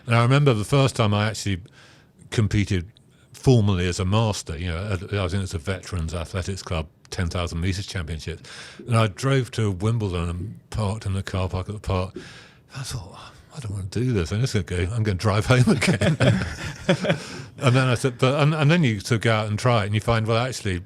And I remember the first time I actually competed formally as a master, I think it's a Veterans Athletics Club 10,000 metres championship. And I drove to Wimbledon and parked in the car park at the park. I thought, I don't want to do this. I'm going to drive home again. And then I said, and then you sort of go out and try it, and you find, well, actually,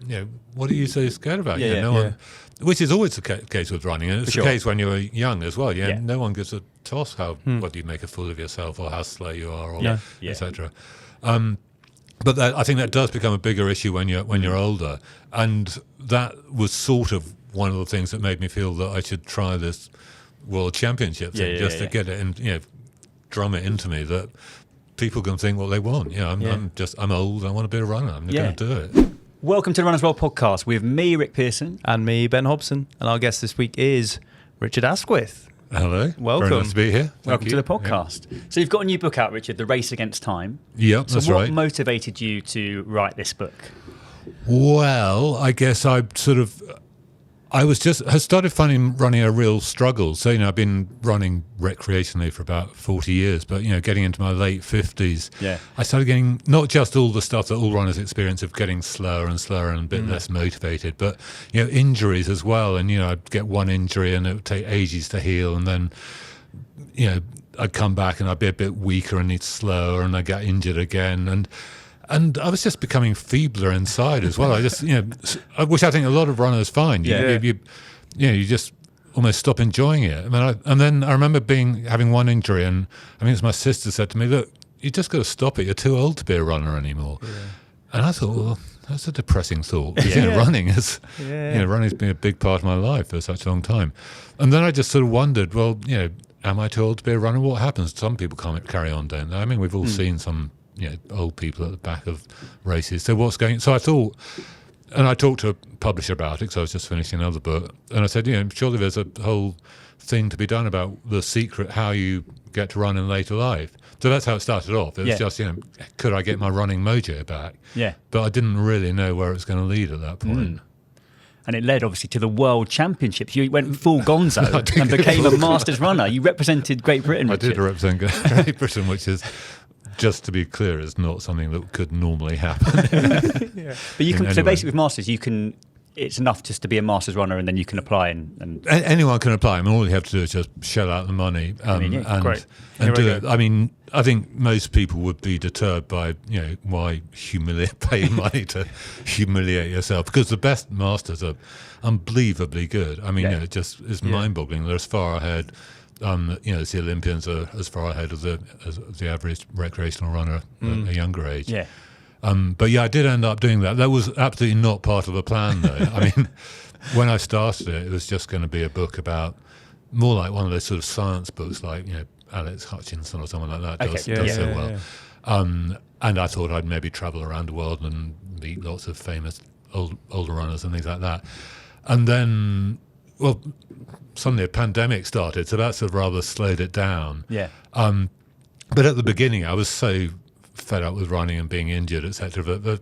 what are you so scared about? One, which is always the case with running, and it's the case when you're young as well. No one gives a toss whether you make a fool of yourself or how slow you are, or etc. But I think that does become a bigger issue when you're older, and that was sort of one of the things that made me feel that I should try this World Championship thing, to get it in, drum it into me that people can think what they want. I'm old, I want to be a runner, I'm going to do it. Welcome to the Runners World podcast with me, Rick Pearson. And me, Ben Hobson. And our guest this week is Richard Askwith. Hello. Welcome. Very nice to be here. Welcome to the podcast. Yeah. So you've got a new book out, Richard, The Race Against Time. Yep, that's right. So what motivated you to write this book? Well, I guess I started finding running a real struggle. So, I've been running recreationally for about 40 years, but, getting into my late 50s, I started getting not just all the stuff that all runners experience of getting slower and slower and a bit less motivated, but, injuries as well. And, I'd get one injury and it would take ages to heal. And then, I'd come back and I'd be a bit weaker and need slower, and I'd get injured again. And I was just becoming feebler inside as well. I just, which I think a lot of runners find. You just almost stop enjoying it. And then I remember having one injury, and I think it's my sister said to me, "Look, you just got to stop it. You're too old to be a runner anymore." Yeah. And I thought, well, that's a depressing thought. Running's been a big part of my life for such a long time. And then I just sort of wondered, well, am I too old to be a runner? What happens? Some people can't carry on, don't they? I mean, we've all seen some old people at the back of races. So I thought, and I talked to a publisher about it because I was just finishing another book, and I said, surely there's a whole thing to be done about the secret, how you get to run in later life. So that's how it started off. It was just, could I get my running mojo back? Yeah. But I didn't really know where it was going to lead at that point. And it led, obviously, to the World Championships. You went full gonzo and became a Masters runner. You represented Great Britain, Richard. I did represent Great Britain, which is, just to be clear, is not something that could normally happen. But you can. So basically, with Masters, it's enough just to be a Masters runner, and then you can apply and anyone can apply. I mean, all you have to do is just shell out the money and do it. I mean, I think most people would be deterred by why pay money to humiliate yourself, because the best Masters are unbelievably good. I mean, it just is mind-boggling. They're as far ahead. The Olympians are as far ahead of the average recreational runner at a younger age. Yeah. But I did end up doing that. That was absolutely not part of the plan, though. I mean, when I started it was just going to be a book about, more like one of those sort of science books, like Alex Hutchinson or someone like that does so well. Yeah. And I thought I'd maybe travel around the world and meet lots of famous older runners and things like that. And then, suddenly a pandemic started, so that sort of rather slowed it down. Yeah. But at the beginning, I was so fed up with running and being injured, etc. That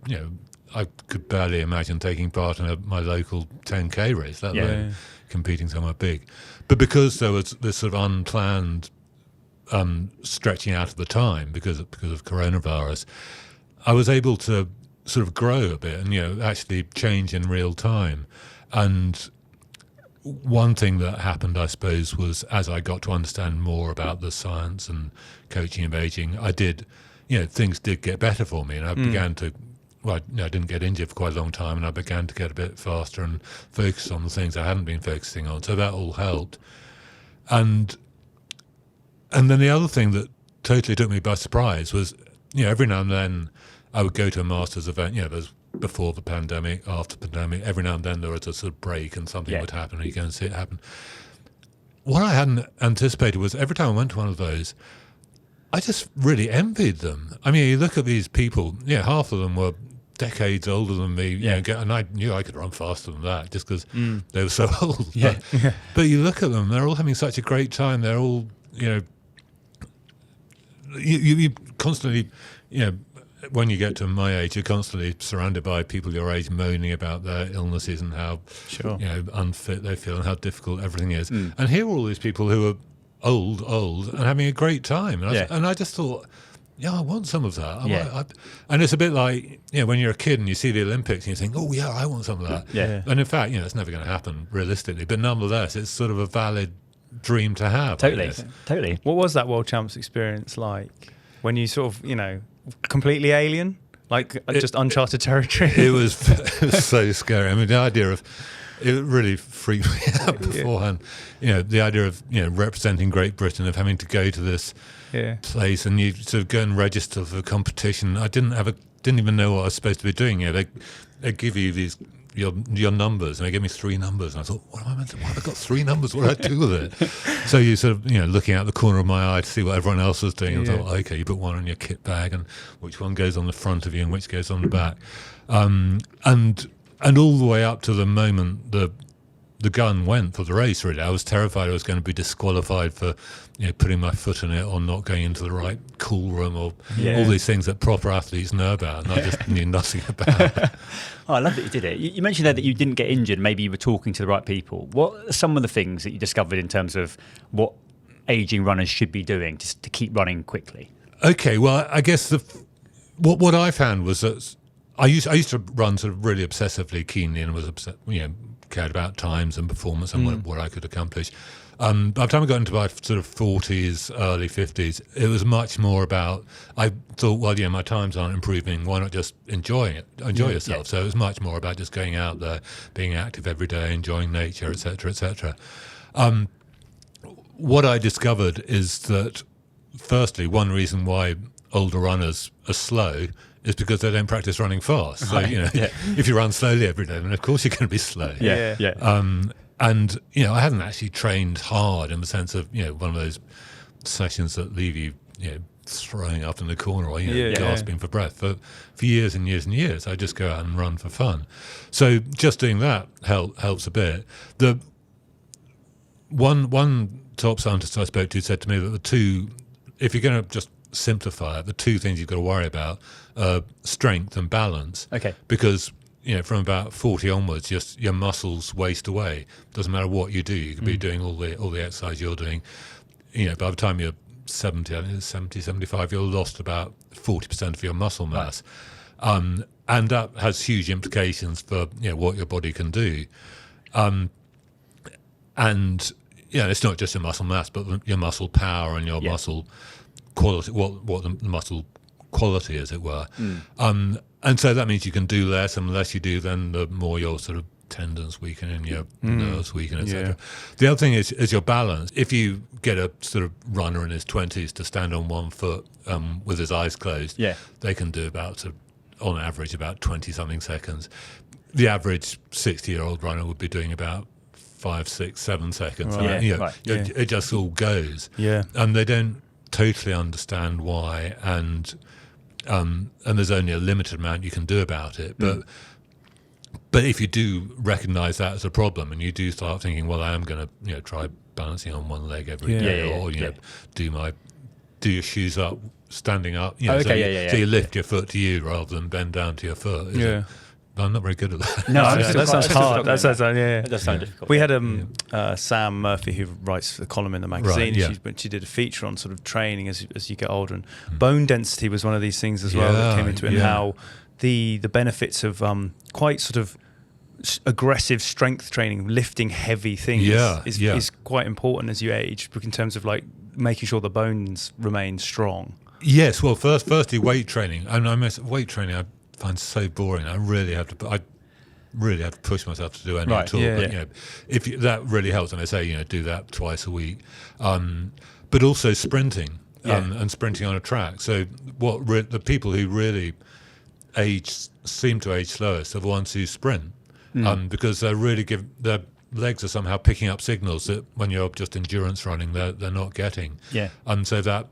I could barely imagine taking part in my local 10K race, let alone competing somewhere big. But because there was this sort of unplanned stretching out of the time because of coronavirus, I was able to sort of grow a bit and actually change in real time. And one thing that happened, I suppose, was as I got to understand more about the science and coaching of aging, I did, things did get better for me, and I began to, I didn't get injured for quite a long time, and I began to get a bit faster and focus on the things I hadn't been focusing on. So that all helped. And then the other thing that totally took me by surprise was, every now and then I would go to a Masters event, there's before the pandemic, after the pandemic, every now and then there was a sort of break and something would happen and you go and see it happen. What I hadn't anticipated was every time I went to one of those, I just really envied them. I mean, you look at these people, half of them were decades older than me, and I knew I could run faster than that just because they were so old. But you look at them, they're all having such a great time. They're all, you constantly, when you get to my age, you're constantly surrounded by people your age moaning about their illnesses and how unfit they feel and how difficult everything is. And here are all these people who are old, and having a great time. And I just thought, I want some of that. And it's a bit like, when you're a kid and you see the Olympics and you think, oh, yeah, I want some of that. Yeah. And in fact, it's never going to happen realistically. But nonetheless, it's sort of a valid dream to have. Totally. What was that World Champs experience like when you sort of, completely alien? Like just uncharted territory? It was so scary. I mean, the idea of... It really freaked me out beforehand. The idea of representing Great Britain, of having to go to this place and you sort of go and register for a competition. I didn't even know what I was supposed to be doing. They give you your numbers, and they gave me 3 numbers, and I thought, what am I meant to? Why have I got 3 numbers? What do I do with it? So you sort of looking out the corner of my eye to see what everyone else was doing. I thought, okay, you put one on your kit bag, and which one goes on the front of you, and which goes on the back, And all the way up to the moment the gun went for the race, really, I was terrified I was going to be disqualified for putting my foot in it or not going into the right cool room or all these things that proper athletes know about, and I just knew nothing about. I love that you did it. You mentioned there that you didn't get injured. Maybe you were talking to the right people. What are some of the things that you discovered in terms of what ageing runners should be doing just to keep running quickly? Okay, well, I guess what I found was that I used to run sort of really obsessively keenly and was cared about times and performance and what I could accomplish. By the time I got into my sort of 40s, early 50s, it was much more about, I thought, well, my times aren't improving, why not just enjoy yourself? Yeah. So it was much more about just going out there, being active every day, enjoying nature, etc., etc. What I discovered is that, firstly, one reason why older runners are slow is because they don't practice running fast. So, if you run slowly every day, then of course you're going to be slow. And, I hadn't actually trained hard in the sense of, one of those sessions that leave you, throwing up in the corner or, gasping for breath. For years and years and years, I just go out and run for fun. So just doing that helps a bit. The one top scientist I spoke to said to me that if you're going to just simplify it, the 2 things you've got to worry about are strength and balance. Okay. Because from about 40 onwards, your muscles waste away. Doesn't matter what you do. You could be doing all the exercise you're doing. By the time you're 70, 75, you'll lost about 40% of your muscle mass. Right. And that has huge implications for what your body can do. And it's not just your muscle mass, but your muscle power and your muscle quality, what the muscle quality, as it were. And so that means you can do less, and the less you do, then the more your sort of tendons weaken and your nerves weaken, etc. The other thing is your balance. If you get a sort of runner in his 20s to stand on one foot with his eyes closed, they can do about, on average, about 20-something seconds. The average 60-year-old runner would be doing about 5, 6, 7 seconds. Right. It just all goes. And they don't totally understand why, and there's only a limited amount you can do about it. But if you do recognise that as a problem, and you do start thinking, well, I am going to try balancing on one leg every day, or do your shoes up, standing up. So you lift your foot to you rather than bend down to your foot. I'm not very good at that. No, that sounds hard. That does sound difficult. We had Sam Murphy, who writes the column in the magazine. She did a feature on sort of training as you get older, and bone density was one of these things as well that came into it, and how the benefits of quite sort of aggressive strength training, lifting heavy things, is quite important as you age, in terms of like making sure the bones remain strong. Yes, well, firstly, weight training, weight training I find so boring. I really have to push myself to do any at all. But, that really helps, and I say do that twice a week. But also sprinting and sprinting on a track. So the people who really seem to age slowest are the ones who sprint, because they really their legs are somehow picking up signals that when you're just endurance running, they're not getting. And so that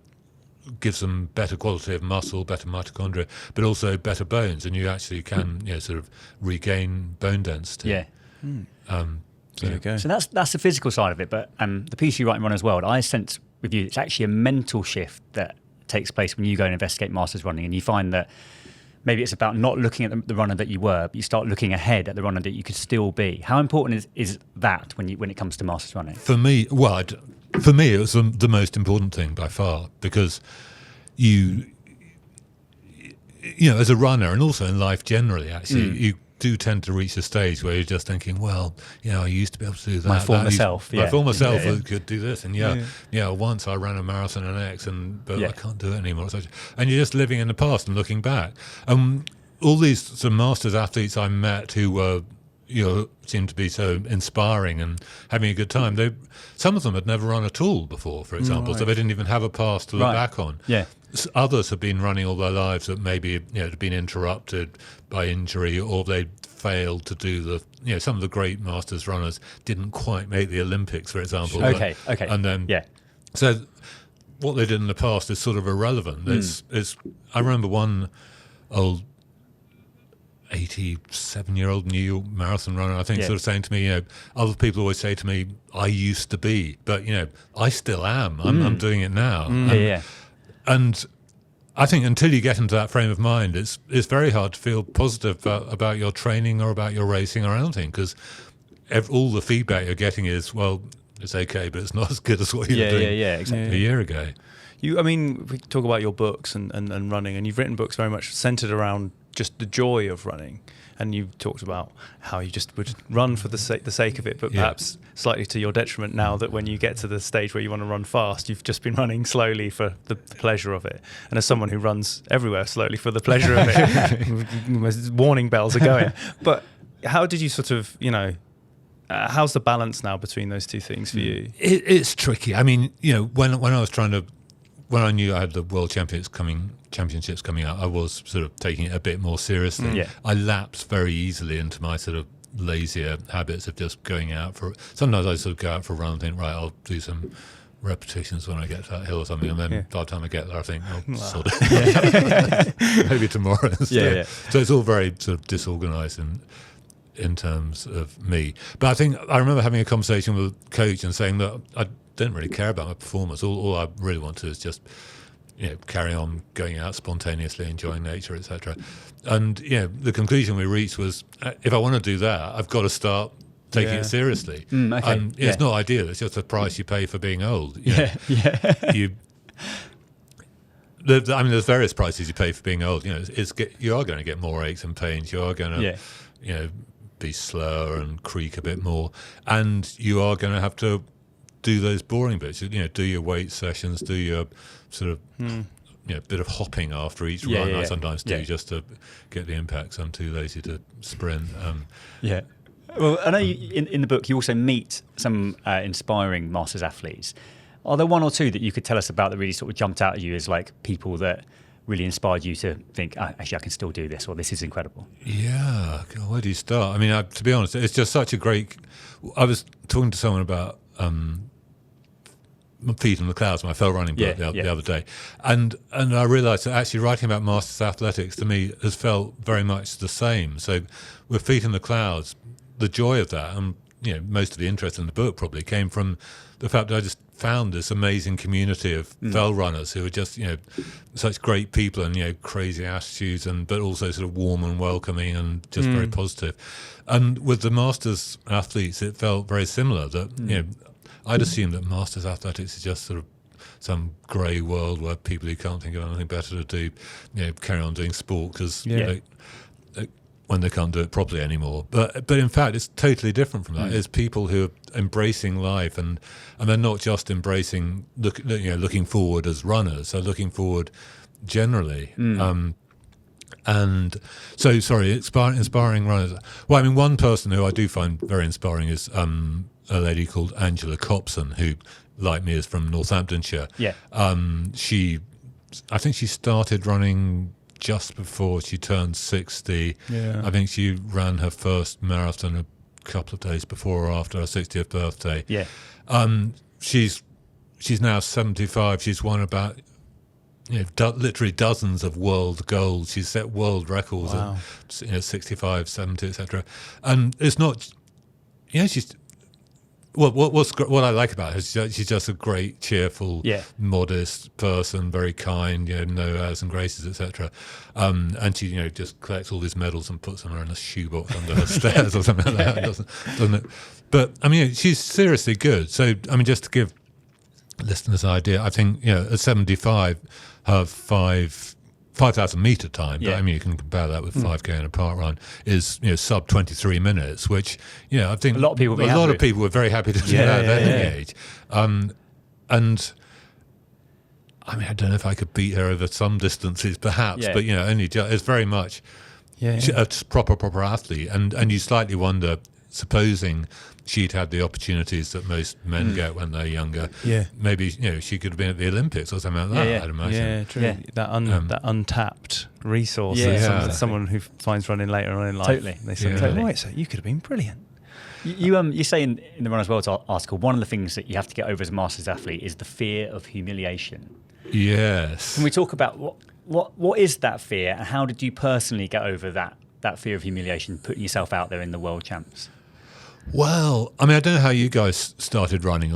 gives them better quality of muscle, better mitochondria, but also better bones, and you actually can sort of regain bone density. There you go. So that's the physical side of it, but the piece you write in Runner's World, I sense with you, it's actually a mental shift that takes place when you go and investigate masters running, and you find that maybe it's about not looking at the runner that you were, but you start looking ahead at the runner that you could still be. How important is that when it comes to masters running? For me, it was the most important thing by far, because you know, as a runner and also in life generally, actually, you do tend to reach a stage where you're just thinking, well, you know, I used to be able to do that. My former self could do this, and once I ran a marathon in X, but I can't do it anymore. And you're just living in the past and looking back. All these sort of masters athletes I met who were, you know, seemed to be so inspiring and having a good time. Some of them had never run at all before, for example, so they didn't even have a past to look back on. Yeah. Others have been running all their lives that maybe, you know, had been interrupted by injury, or they failed to do some of the great masters runners didn't quite make the Olympics, for example. Okay. And then, so what they did in the past is sort of irrelevant. I remember one old 87-year-old New York marathon runner, I think, sort of saying to me, you know, other people always say to me, I used to be, but, you know, I still am. I'm doing it now. And I think until you get into that frame of mind, it's very hard to feel positive about your training or about your racing or anything, because all the feedback you're getting is, well, it's okay, but it's not as good as what you were doing exactly. a year ago. We talk about your books and running, and you've written books very much centered around just the joy of running. And you've talked about how you just would run for the sake of it, but perhaps slightly to your detriment now that when you get to the stage where you want to run fast, you've just been running slowly for the pleasure of it. And as someone who runs everywhere slowly for the pleasure of it, warning bells are going. But how did you sort of, you know, how's the balance now between those two things for you? It's tricky. I mean, you know, when I knew I had the World Championships coming up, I was sort of taking it a bit more seriously. I lapsed very easily into my sort of lazier habits of just going out sometimes I sort of go out for a run and think, right, I'll do some repetitions when I get to that hill or something, and then by the time I get there I think, sort of maybe tomorrow instead. So it's all very sort of disorganised in terms of me. But I think I remember having a conversation with a coach and saying that I didn't really care about my performance. All I really want to is just, you know, carry on going out spontaneously, enjoying nature, etc. And, you know, the conclusion we reached was, if I want to do that, I've got to start taking it seriously. And it's not ideal. It's just the price you pay for being old. There's various prices you pay for being old. You know, you are going to get more aches and pains. You are going to, you know, be slower and creak a bit more, and you are going to have to do those boring bits. You know, do your weight sessions, do your sort of bit of hopping after each run. I sometimes do just to get the impacts. I'm too lazy to sprint. Well, I know in the book you also meet some inspiring masters athletes. Are there one or two that you could tell us about that really sort of jumped out at you as like people that really inspired you to think, actually, I can still do this, or this is incredible? Yeah, God, where do you start? I mean, to be honest, it's just such a great... I was talking to someone about Feet in the Clouds, my fell running book the other day, and I realised that actually writing about masters athletics to me has felt very much the same. So with Feet in the Clouds, the joy of that, and you know, most of the interest in the book probably came from the fact that I just found this amazing community of fell runners who are just, you know, such great people and, you know, crazy attitudes, but also sort of warm and welcoming and just very positive. And with the masters athletes, it felt very similar. That you know, I'd assumed that masters athletics is just sort of some grey world where people who can't think of anything better to do, you know, carry on doing sport because when they can't do it properly anymore. But in fact, it's totally different from that. It's people who are embracing life, and they're not just embracing, looking forward as runners. They're looking forward generally. And so, inspiring runners. Well, I mean, one person who I do find very inspiring is a lady called Angela Copson, who, like me, is from Northamptonshire. I think she started running just before she turned 60. I think she ran her first marathon a couple of days before or after her 60th birthday. She's now 75. She's won about literally dozens of world goals. She's set world records at 65, 70, etc. And it's not, she's what I like about her is she's just a great, cheerful, modest person, very kind, no airs and graces, etc. And she, just collects all these medals and puts them in a shoebox under her stairs or something like that, doesn't it? But I mean, she's seriously good. So I mean, just to give listeners an idea, I think at 75, her 5,000 meter time, but I mean you can compare that with 5K and a park run, is sub 23 minutes, which I think a lot of people were very happy to do that at any age. And I mean I don't know if I could beat her over some distances perhaps, but only it's very much a proper athlete, and you slightly wonder, supposing she'd had the opportunities that most men get when they're younger. Maybe she could have been at the Olympics or something like that. I'd imagine. Yeah, true. Yeah. That untapped resource. Someone who finds running later on in life. Totally. They say, right, so you could have been brilliant. You say in the Runner's World article, one of the things that you have to get over as a masters athlete is the fear of humiliation. Yes. Can we talk about what is that fear, and how did you personally get over that fear of humiliation, putting yourself out there in the world champs? Well, I mean, I don't know how you guys started running,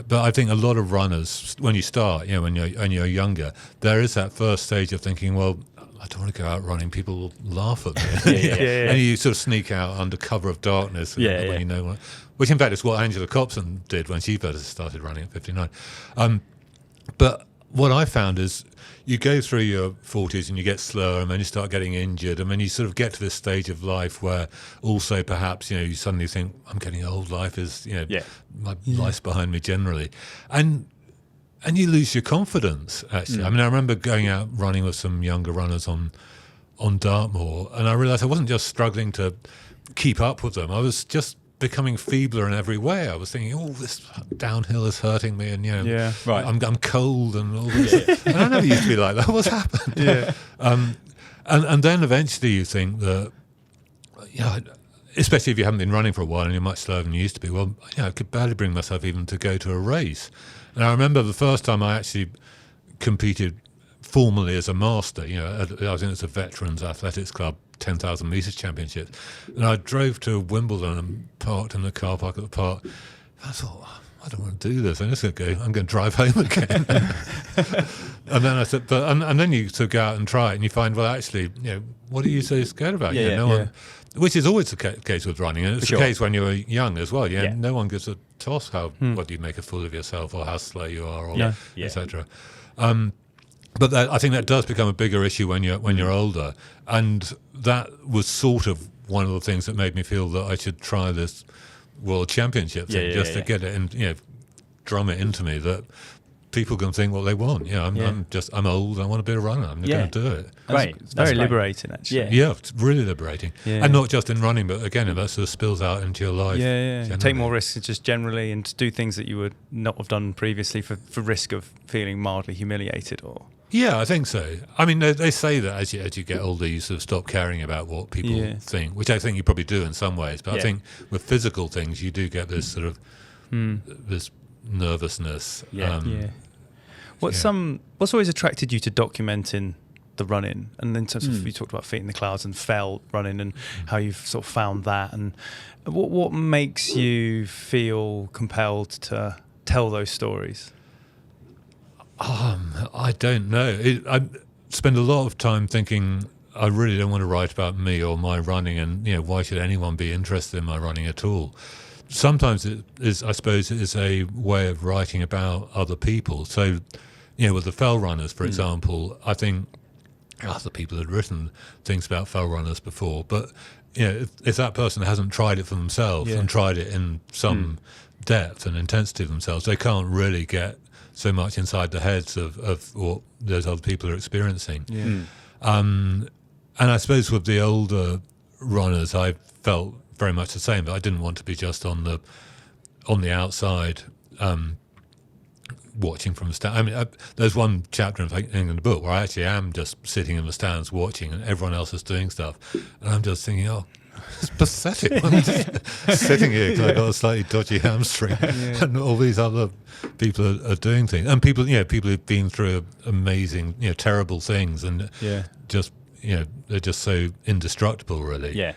but I think a lot of runners, when you start, when you're younger, there is that first stage of thinking, well, I don't want to go out running. People will laugh at me. And you sort of sneak out under cover of darkness. When which in fact is what Angela Copson did when she first started running at 59. But what I found is you go through your 40s and you get slower, and then you start getting injured, and then you sort of get to this stage of life where also perhaps you suddenly think, I'm getting old, life is my life's behind me generally, and you lose your confidence actually. I mean, I remember going out running with some younger runners on Dartmoor, and I realised I wasn't just struggling to keep up with them, I was just becoming feebler in every way. I was thinking, oh, this downhill is hurting me, and I'm cold and all this. And I never used to be like that. What's happened? And then eventually you think that, especially if you haven't been running for a while and you're much slower than you used to be. Well, I could barely bring myself even to go to a race. And I remember the first time I actually competed formally as a master. I was in a veterans athletics club 10,000 metres championships, and I drove to Wimbledon and parked in the car park at the park. I thought, I don't want to do this. I'm going to drive home again. And then I said, and then you sort of go out and try it, and you find, well, actually, what are you so scared about? One, which is always the case with running, and it's the case when you're young as well. No one gives a toss whether you make a fool of yourself or how slow you are, or etc. But I think that does become a bigger issue when you're older, and that was sort of one of the things that made me feel that I should try this world championship thing, to get it and drum it into me that people can think what they want. I'm old, I want to be a runner, I'm going to do it. Great. It's very liberating, actually. Yeah, it's really liberating. And not just in running, but again, that sort of spills out into your life. Take more risks just generally, and to do things that you would not have done previously for risk of feeling mildly humiliated or... Yeah, I think so. I mean, they say that as you get older, you sort of stop caring about what people think, which I think you probably do in some ways. But I think with physical things, you do get this sort of this nervousness. What's always attracted you to documenting the running? And in terms of, you talked about feet in the clouds and fell running, and how you've sort of found that, and what makes you feel compelled to tell those stories? I don't know. I spend a lot of time thinking I really don't want to write about me or my running, and why should anyone be interested in my running at all? Sometimes it is, I suppose, it is a way of writing about other people. So, with the fell runners, for example, I think other people had written things about fell runners before, but if that person hasn't tried it for themselves and tried it in some depth and intensity of themselves, they can't really get so much inside the heads of what those other people are experiencing. And I suppose with the older runners, I felt very much the same, but I didn't want to be just on the outside watching from the stand. I mean, there's one chapter in the book where I actually am just sitting in the stands watching, and everyone else is doing stuff, and I'm just thinking, it's pathetic. I'm just sitting here because I've got a slightly dodgy hamstring, and all these other people are doing things, and people who've been through amazing, terrible things, and just, they're just so indestructible, really.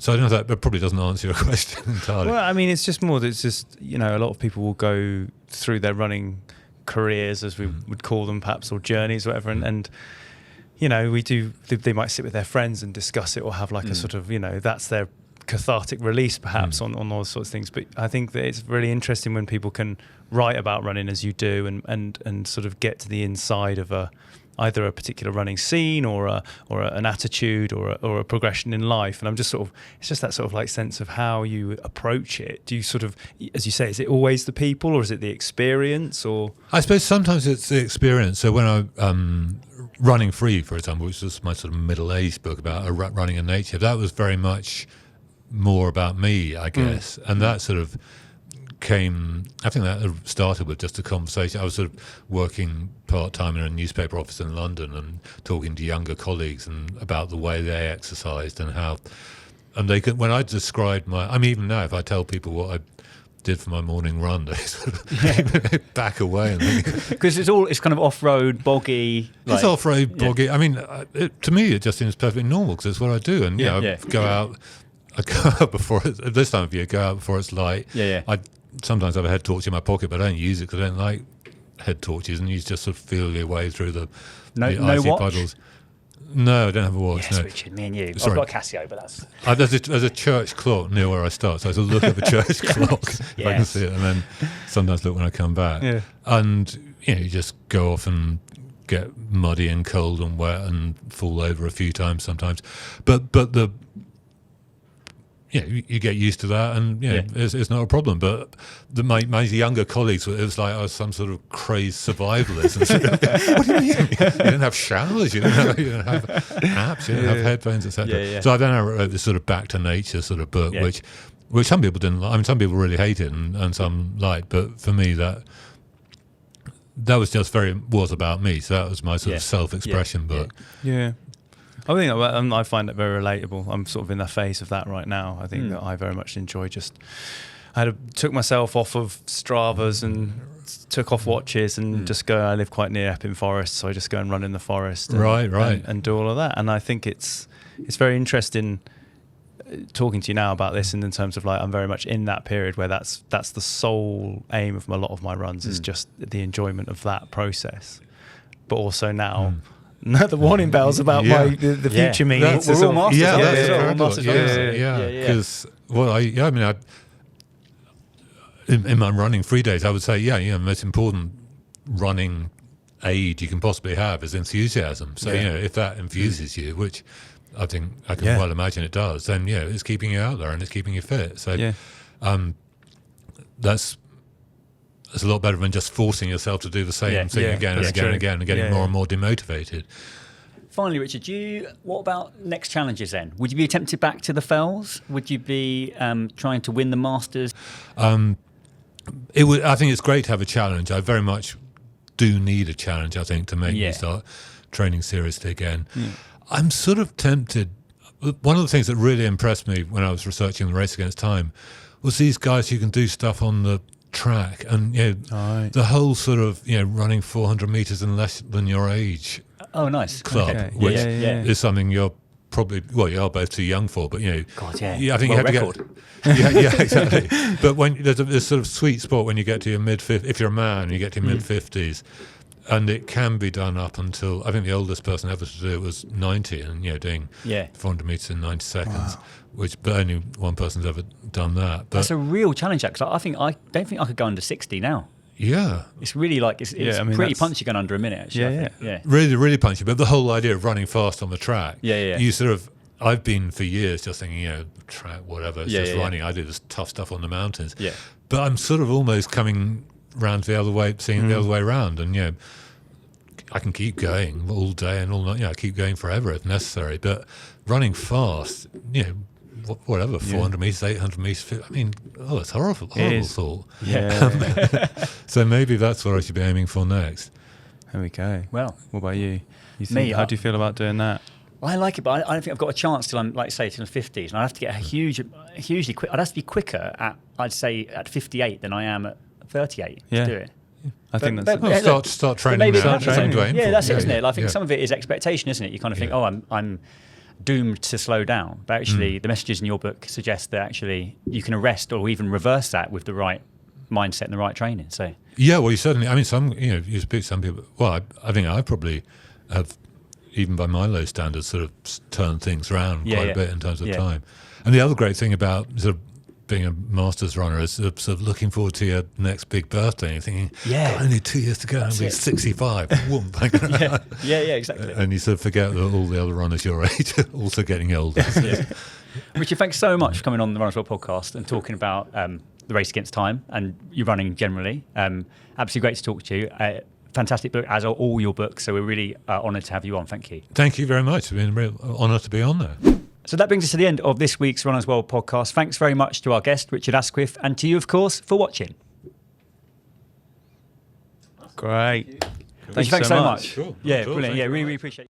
So I don't know if that probably doesn't answer your question entirely. Well, I mean, it's just more that it's just, a lot of people will go through their running careers, as we would call them perhaps, or journeys, or whatever, and they might sit with their friends and discuss it, or have like a sort of, that's their cathartic release perhaps on those sorts of things. But I think that it's really interesting when people can write about running as you do, and sort of get to the inside of either a particular running scene or an attitude or a progression in life. And I'm just sort of, it's just that sort of like sense of how you approach it. Do you sort of, as you say, is it always the people, or is it the experience? Or I suppose sometimes it's the experience. So when I Running Free, for example, which was my sort of middle-aged book about running in nature, that was very much more about me, I guess. And that sort of I think that started with just a conversation. I was sort of working part-time in a newspaper office in London and talking to younger colleagues and about the way they exercised and how, and they could, when I described even now, if I tell people what I did for my morning run, they sort of back away. Because it's kind of off-road, boggy. It's off-road, boggy. I mean, to me, it just seems perfectly normal because it's what I do. And I go out before this time of year, go out before it's light. I sometimes have a head torch in my pocket, but I don't use it because I don't like head torches, and you just sort of feel your way through the icy puddles. No, I don't have a watch. Yes, no. Richard, me and you. Sorry. I've got a Casio, but that's... There's a church clock near where I start, so I sort of look at the church clock if I can see it, and then sometimes look when I come back. Yeah. And you just go off and get muddy and cold and wet and fall over a few times sometimes, but the you get used to that, and it's not a problem. But my younger colleagues, it was like I was some sort of crazed survivalist. And what do you mean? You didn't have showers, you didn't have apps, you didn't have headphones, etc. So I then wrote this sort of back to nature sort of book, which some people didn't like. I mean, some people really hate it, and some liked. But for me, that was just was about me. So that was my sort of self-expression book. Yeah. I think I find it very relatable. I'm sort of in the phase of that right now. I think that I very much enjoy took myself off of Stravas and took off watches and just go. I live quite near Epping Forest, so I just go and run in the forest. And do all of that. And I think it's very interesting talking to you now about this, and in terms of like I'm very much in that period where that's the sole aim of a lot of my runs is just the enjoyment of that process, but also now. No, the warning bells about the future me. We're all masters. We're masters. Because in my running free days, I would say, the most important running aid you can possibly have is enthusiasm. So if that infuses you, which I think I can well imagine it does, then it's keeping you out there and it's keeping you fit. So that's a lot better than just forcing yourself to do the same thing again and again and again and getting more and more demotivated. Finally, Richard, what about next challenges then? Would you be tempted back to the Fells? Would you be trying to win the Masters? I think it's great to have a challenge. I very much do need a challenge, I think, to make me start training seriously again. I'm sort of tempted. One of the things that really impressed me when I was researching the Race Against Time was these guys who can do stuff on the track, and the whole sort of running 400 meters in less than your age club, which is something you're probably you are both too young for, but I think you have to get exactly. But when there's this sort of sweet spot when you get to your mid-50s, if you're a man, you get to your mid-50s, and it can be done up until I think the oldest person ever to do it was 90, and doing 400 meters in 90 seconds. Wow. But only one person's ever done that. But that's a real challenge, because I don't think I could go under 60 now. Yeah, it's really it's pretty punchy going under a minute. Actually, really, really punchy. But the whole idea of running fast on the track, you sort of. I've been for years just thinking, track, whatever, it's just running. I do this tough stuff on the mountains. Yeah, but I'm sort of almost coming round the other way, seeing the other way around, and I can keep going all day and all night. I keep going forever if necessary. But running fast, whatever, 400 meters, 800 meters. I mean, it's horrible thought. Yeah. So maybe that's what I should be aiming for next. There we go. Well, what about you? How do you feel about doing that? I like it, but I don't think I've got a chance till I'm, like, say, till the 50s, and I have to get hugely quick. I'd have to be quicker at 58 than I am at 38 to do it. I think that's start training. Yeah, that's it, isn't it? I think some of it is expectation, isn't it? You kind of think, I'm doomed to slow down. But actually, the messages in your book suggest that actually you can arrest or even reverse that with the right mindset and the right training. So yeah, well, you certainly. I mean, you speak to some people. Well, I think I probably have, even by my low standards, sort of turned things around quite a bit in terms of time. And the other great thing about sort of being a masters runner is sort of looking forward to your next big birthday. And you're thinking, God, only 2 years to go, I'll be 65. Exactly. And you sort of forget that all the other runners your age are also getting older. Richard, thanks so much for coming on the Runners World podcast and talking about the race against time and your running generally. Absolutely great to talk to you. Fantastic book, as are all your books. So we're really honoured to have you on. Thank you. Thank you very much. It's been a real honour to be on there. So that brings us to the end of this week's Runners World podcast. Thanks very much to our guest, Richard Askwith, and to you, of course, for watching. Great. Thanks so much. Sure. Yeah, brilliant. Yeah, really appreciate it.